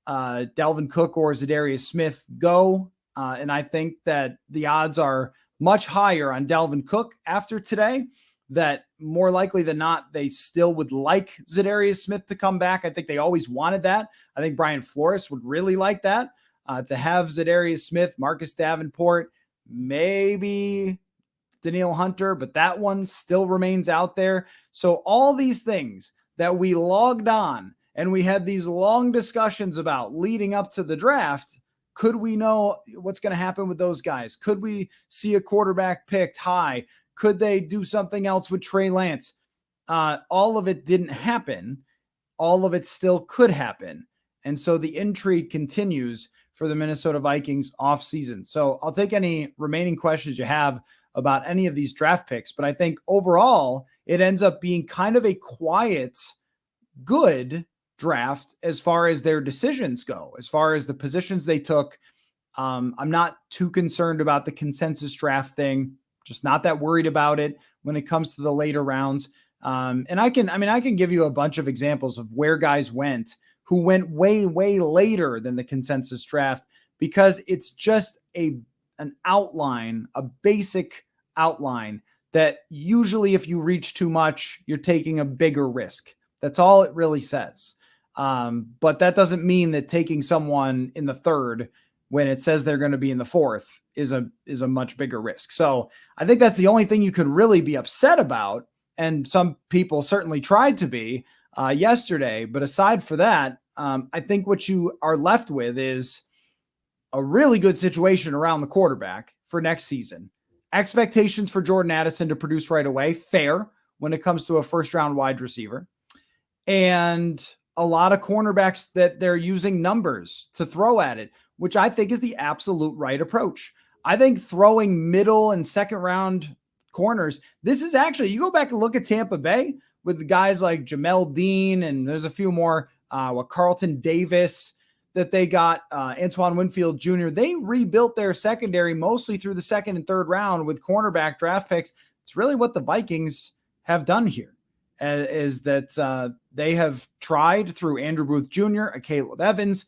Dalvin Cook or Zadarius Smith go. And I think that the odds are much higher on Dalvin Cook after today, that more likely than not, they still would like Zadarius Smith to come back. I think they always wanted that. I think Brian Flores would really like that, to have Zadarius Smith, Marcus Davenport, maybe Danielle Hunter, but that one still remains out there. So all these things that we logged on and we had these long discussions about leading up to the draft, could we know what's going to happen with those guys? Could we see a quarterback picked high? Could they do something else with Trey Lance? All of it didn't happen. All of it still could happen. And so the intrigue continues for the Minnesota Vikings offseason. So I'll take any remaining questions you have about any of these draft picks. But I think overall, it ends up being kind of a quiet, good draft as far as their decisions go, as far as the positions they took. I'm not too concerned about the consensus draft thing. Just not that worried about it when it comes to the later rounds. And I can give you a bunch of examples of where guys went who went way, way later than the consensus draft, because it's just an outline, a basic outline that usually if you reach too much, you're taking a bigger risk. That's all it really says. But that doesn't mean that taking someone in the third when it says they're going to be in the fourth is a much bigger risk. So I think that's the only thing you could really be upset about. And some people certainly tried to be yesterday. But aside for that, I think what you are left with is a really good situation around the quarterback for next season. Expectations for Jordan Addison to produce right away, fair when it comes to a first round wide receiver. And a lot of cornerbacks that they're using numbers to throw at it, which I think is the absolute right approach. I think throwing middle and second round corners, this is actually, you go back and look at Tampa Bay with guys like Jamel Dean, and there's a few more, Carlton Davis that they got, Antoine Winfield Jr. They rebuilt their secondary mostly through the second and third round with cornerback draft picks. It's really what the Vikings have done here. Is that they have tried through Andrew Booth Jr., Caleb Evans,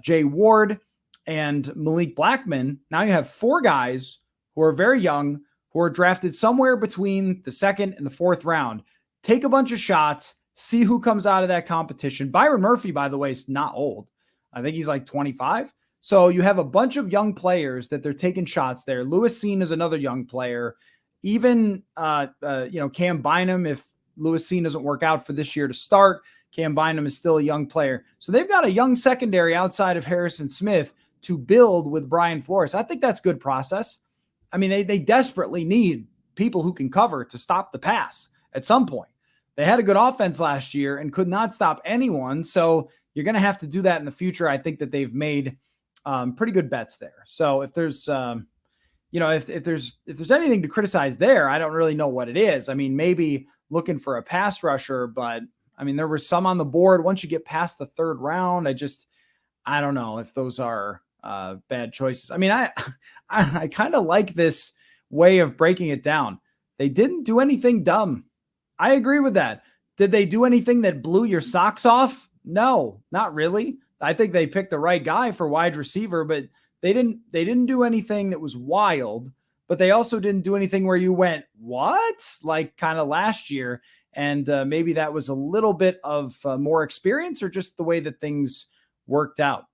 Jay Ward, and Malik Blackman. Now you have 4 guys who are very young, who are drafted somewhere between the second and the fourth round. Take a bunch of shots, see who comes out of that competition. Byron Murphy, by the way, is not old. I think he's like 25. So you have a bunch of young players that they're taking shots there. Lewis Cine is another young player. Even, Cam Bynum, if Lewis Cine doesn't work out for this year to start, Cam Bynum is still a young player. So they've got a young secondary outside of Harrison Smith to build with Brian Flores. I think that's good process. I mean, they desperately need people who can cover to stop the pass at some point. They had a good offense last year and could not stop anyone. So you're going to have to do that in the future. I think that they've made pretty good bets there. So if there's, if there's anything to criticize there, I don't really know what it is. I mean, maybe looking for a pass rusher, but I mean, there were some on the board once you get past the third round. I don't know if those are bad choices. I mean, I kind of like this way of breaking it down. They didn't do anything dumb. I agree with that. Did they do anything that blew your socks off? No, not really. I think they picked the right guy for wide receiver, but they didn't do anything that was wild, but they also didn't do anything where you went, what? Like kind of last year. And maybe that was a little bit of more experience or just the way that things worked out.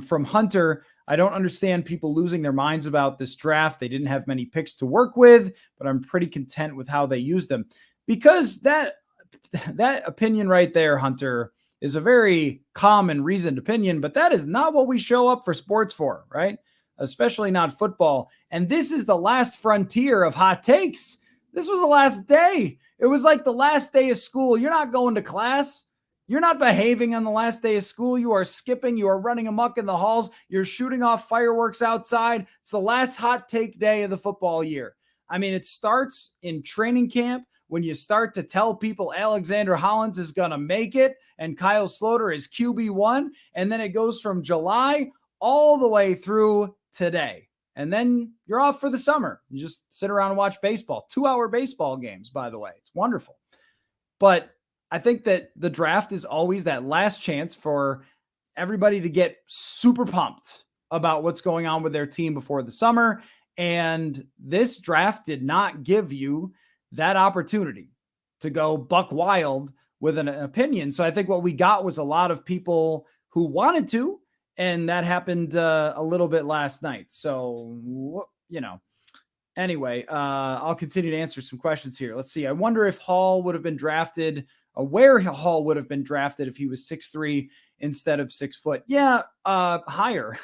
From Hunter, I don't understand people losing their minds about this draft. They didn't have many picks to work with, but I'm pretty content with how they used them. Because that opinion right there, Hunter, is a very common, reasoned opinion, but that is not what we show up for sports for, right? Especially not football. And this is the last frontier of hot takes. This was the last day. It was like the last day of school. You're not going to class. You're not behaving on the last day of school. You are skipping. You are running amok in the halls. You're shooting off fireworks outside. It's the last hot take day of the football year. I mean, it starts in training camp when you start to tell people Alexander Hollins is going to make it and Kyle Sloter is QB1. And then it goes from July all the way through today. And then you're off for the summer. You just sit around and watch baseball. 2-hour baseball games, by the way. It's wonderful. But I think that the draft is always that last chance for everybody to get super pumped about what's going on with their team before the summer. And this draft did not give you that opportunity to go buck wild with an opinion. So I think what we got was a lot of people who wanted to, and that happened a little bit last night. So, anyway, I'll continue to answer some questions here. Let's see. I wonder if Hall would have been drafted, where Hall would have been drafted if he was 6'3" instead of 6 foot. Yeah, higher,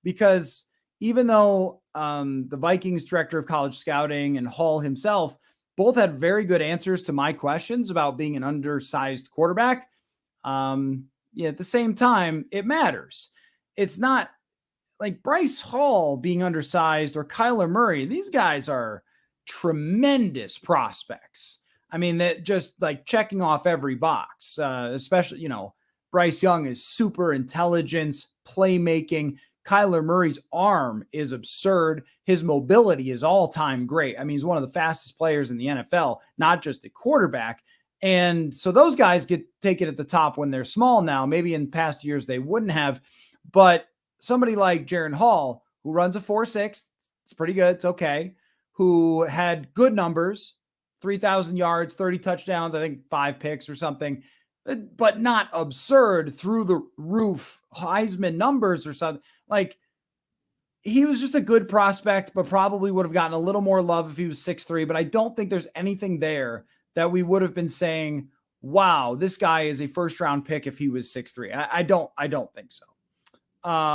because even though the Vikings director of college scouting and Hall himself both had very good answers to my questions about being an undersized quarterback, at the same time, it matters. It's not like Bryce Hall being undersized or Kyler Murray. These guys are tremendous prospects. I mean, that just like checking off every box, especially, Bryce Young is super intelligence, playmaking. Kyler Murray's arm is absurd. His mobility is all-time great. I mean, he's one of the fastest players in the NFL, not just a quarterback. And so those guys get taken at the top when they're small now. Maybe in past years they wouldn't have. But somebody like Jaren Hall, who runs a 4.6, it's pretty good. It's okay. Who had good numbers, 3,000 yards, 30 touchdowns, I think 5 picks or something. but not absurd through the roof Heisman numbers or something. Like, he was just a good prospect, but probably would have gotten a little more love if he was 6'3". But I don't think there's anything there that we would have been saying, wow, this guy is a first round pick if he was 6'3". I don't think so.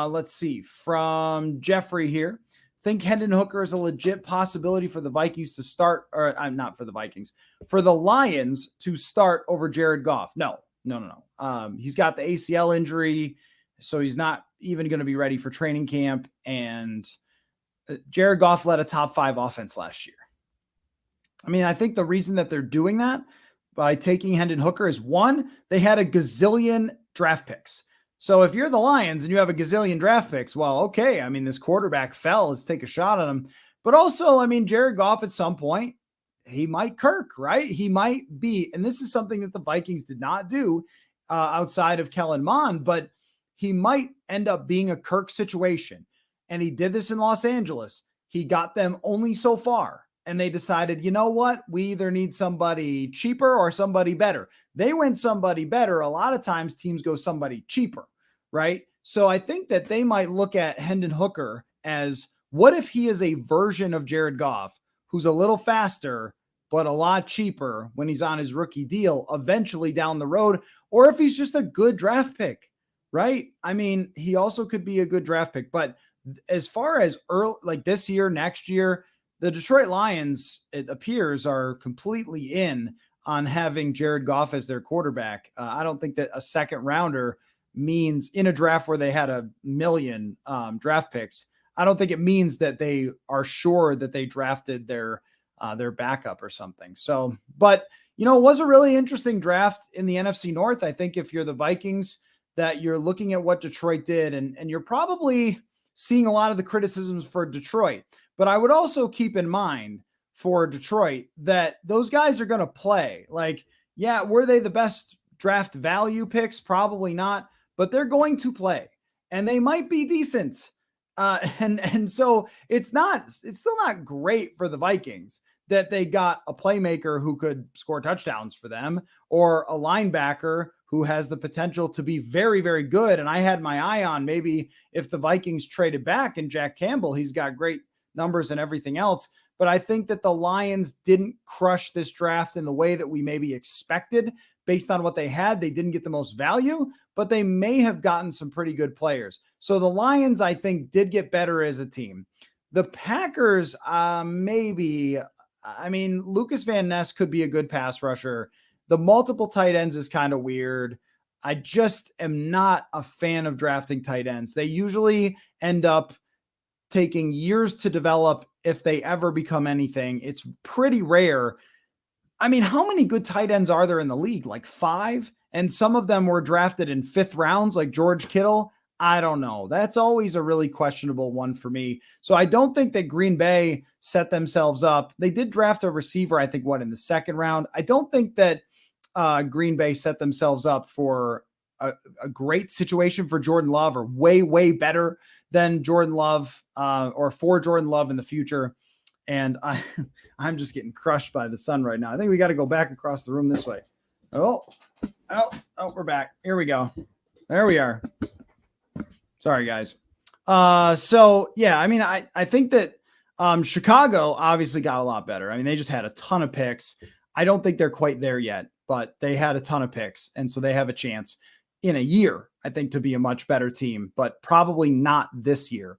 Let's see. From Jeffrey here. Think Hendon Hooker is a legit possibility for the Vikings to start, or I'm not for the Vikings, for the Lions to start over Jared Goff. No. He's got the ACL injury, so he's not even going to be ready for training camp. And Jared Goff led a top 5 offense last year. I mean, I think the reason that they're doing that by taking Hendon Hooker is, one, they had a gazillion draft picks. So if you're the Lions and you have a gazillion draft picks, well, okay. I mean, this quarterback fell. Let's take a shot at him. But also, I mean, Jared Goff at some point, he might Kirk, right? He might be, and this is something that the Vikings did not do outside of Kellen Mond, but he might end up being a Kirk situation. And he did this in Los Angeles. He got them only so far. And they decided, you know what? We either need somebody cheaper or somebody better. They went somebody better. A lot of times teams go somebody cheaper, right? So I think that they might look at Hendon Hooker as, what if he is a version of Jared Goff who's a little faster, but a lot cheaper when he's on his rookie deal eventually down the road, or if he's just a good draft pick, right? I mean, he also could be a good draft pick, but as far as early, like this year, next year, the Detroit Lions, it appears, are completely in on having Jared Goff as their quarterback. I don't think that a second rounder means, in a draft where they had a million draft picks, I don't think it means that they are sure that they drafted their backup or something. So, but it was a really interesting draft in the NFC North. I think if you're the Vikings, that you're looking at what Detroit did, and you're probably seeing a lot of the criticisms for Detroit. But I would also keep in mind for Detroit that those guys are going to play. Like, yeah, were they the best draft value picks? Probably not, but they're going to play and they might be decent. And so it's still not great for the Vikings that they got a playmaker who could score touchdowns for them, or a linebacker who has the potential to be very, very good. And I had my eye on maybe if the Vikings traded back and Jack Campbell, he's got great numbers and everything else. But I think that the Lions didn't crush this draft in the way that we maybe expected based on what they had. They didn't get the most value, but they may have gotten some pretty good players. So the Lions, I think, did get better as a team. The Packers, maybe, I mean, Lucas Van Ness could be a good pass rusher. The multiple tight ends is kind of weird. I just am not a fan of drafting tight ends. They usually end up taking years to develop if they ever become anything. It's pretty rare. I mean, how many good tight ends are there in the league? Like 5? And some of them were drafted in 5th rounds, like George Kittle. I don't know. That's always a really questionable one for me. So I don't think that Green Bay set themselves up. They did draft a receiver, I think, in the 2nd round. I don't think that Green Bay set themselves up for a great situation for Jordan Love, or way, way better than Jordan Love, or for Jordan Love in the future. And I'm just getting crushed by the sun right now. I think we got to go back across the room this way. Oh, we're back. Here we go. There we are. Sorry, guys. So yeah, I mean, I think that Chicago obviously got a lot better. I mean, they just had a ton of picks. I don't think they're quite there yet, but they had a ton of picks. And so they have a chance in a year, I think, to be a much better team, but probably not this year.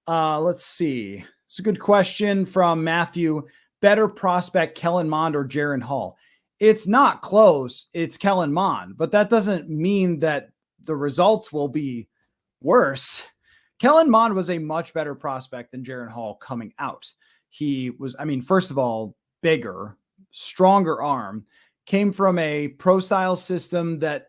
Let's see. It's a good question from Matthew. Better prospect, Kellen Mond or Jaren Hall? It's not close. It's Kellen Mond, but that doesn't mean that the results will be worse. Kellen Mond was a much better prospect than Jaren Hall coming out. He was, I mean, first of all, bigger, stronger arm, came from a pro style system that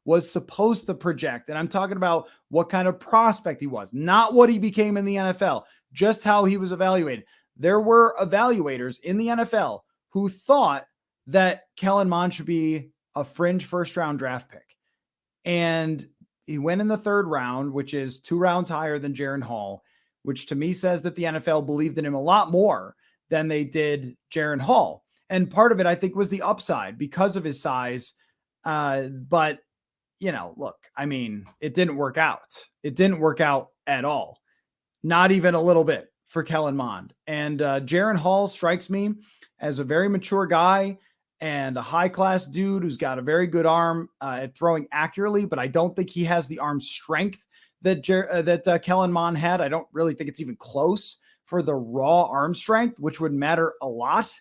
was supposed to project. And I'm talking about what kind of prospect he was, not what he became in the NFL, just how he was evaluated. There were evaluators in the NFL who thought that Kellen Mond should be a fringe 1st round draft pick. And he went in the 3rd round, which is 2 rounds higher than Jaren Hall, which to me says that the NFL believed in him a lot more than they did Jaren Hall. And part of it, I think, was the upside because of his size. But, look, I mean, it didn't work out. It didn't work out at all. Not even a little bit for Kellen Mond. And Jaren Hall strikes me as a very mature guy and a high-class dude who's got a very good arm at throwing accurately, but I don't think he has the arm strength that Kellen Mond had. I don't really think it's even close for the raw arm strength, which would matter a lot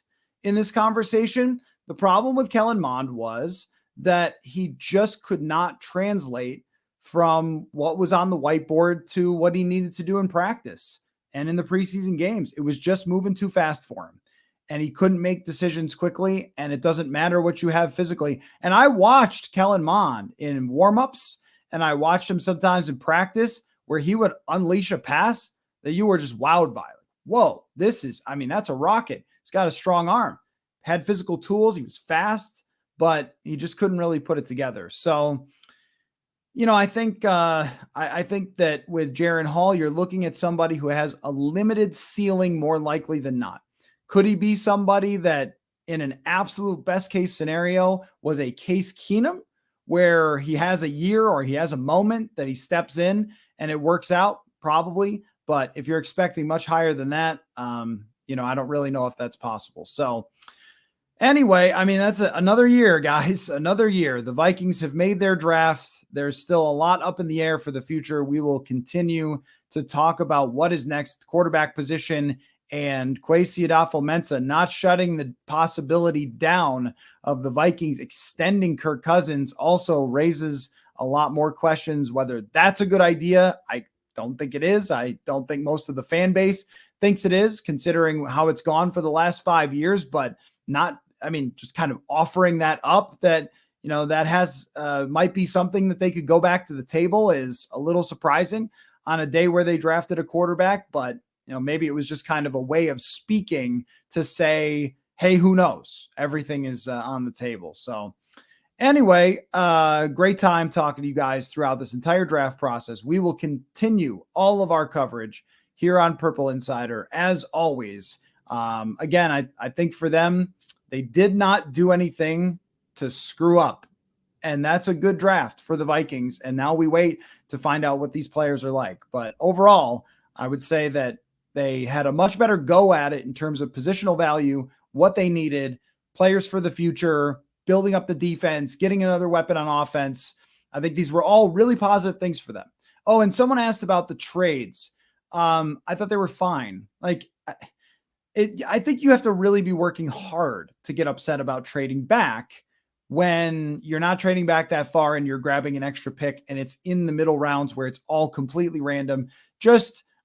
in this conversation. The problem with Kellen Mond was that he just could not translate from what was on the whiteboard to what he needed to do in practice and in the preseason games. It was just moving too fast for him, and he couldn't make decisions quickly, and it doesn't matter what you have physically. And I watched Kellen Mond in warmups, and I watched him sometimes in practice where he would unleash a pass that you were just wowed by. Like, whoa, that's a rocket. He's got a strong arm, had physical tools. He was fast, but he just couldn't really put it together. So, I think that with Jaren Hall, you're looking at somebody who has a limited ceiling more likely than not. Could he be somebody that in an absolute best case scenario was a Case Keenum, where he has a year or he has a moment that he steps in and it works out? Probably. But if you're expecting much higher than that, I don't really know if that's possible. So anyway, I mean, that's another year, guys, another year. The Vikings have made their draft. There's still a lot up in the air for the future. We will continue to talk about what is next, quarterback position, and Kwesi Adofo-Mensah not shutting the possibility down of the Vikings extending Kirk Cousins also raises a lot more questions. Whether that's a good idea, I don't think it is. I don't think most of the fan base thinks it is, considering how it's gone for the last 5 years, but just kind of offering that up, that that has might be something that they could go back to the table, is a little surprising on a day where they drafted a quarterback. But maybe it was just kind of a way of speaking to say, hey, who knows? Everything is on the table. So anyway, great time talking to you guys throughout this entire draft process. We will continue all of our coverage here on Purple Insider as always. Again, I think for them, they did not do anything to screw up. And that's a good draft for the Vikings. And now we wait to find out what these players are like. But overall, I would say that they had a much better go at it in terms of positional value, what they needed, players for the future, building up the defense, getting another weapon on offense. I think these were all really positive things for them. Oh, and someone asked about the trades. I thought they were fine. I think you have to really be working hard to get upset about trading back when you're not trading back that far and you're grabbing an extra pick and it's in the middle rounds where it's all completely random.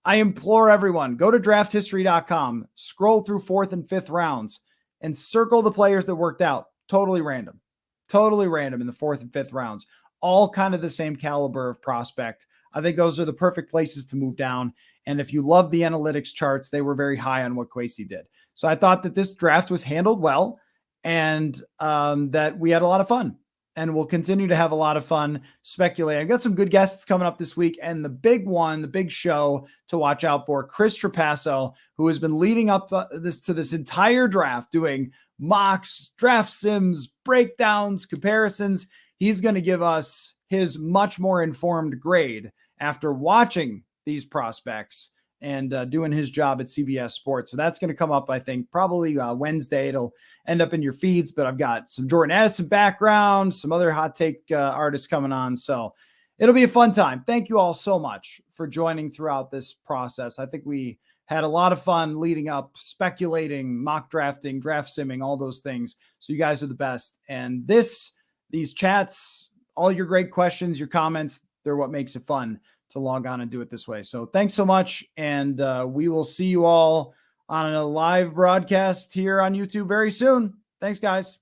I implore everyone, go to drafthistory.com, scroll through 4th and 5th rounds and circle the players that worked out. Totally random in the 4th and 5th rounds, all kind of the same caliber of prospect. I think those are the perfect places to move down. And if you love the analytics charts, they were very high on what Kwesi did. So I thought that this draft was handled well, and that we had a lot of fun, and we'll continue to have a lot of fun speculating. I've got some good guests coming up this week, and the big show to watch out for, Chris Trapasso, who has been leading up this entire draft, doing mocks, draft sims, breakdowns, comparisons. He's going to give us his much more informed grade after watching these prospects and doing his job at CBS Sports. So that's going to come up, I think, probably Wednesday. It'll end up in your feeds, but I've got some Jordan Addison background, some other hot take artists coming on. So it'll be a fun time. Thank you all so much for joining throughout this process. I think we had a lot of fun leading up, speculating, mock drafting, draft simming, all those things. So you guys are the best. And these chats, all your great questions, your comments, they're what makes it fun to log on and do it this way. So thanks so much. And we will see you all on a live broadcast here on YouTube very soon. Thanks, guys.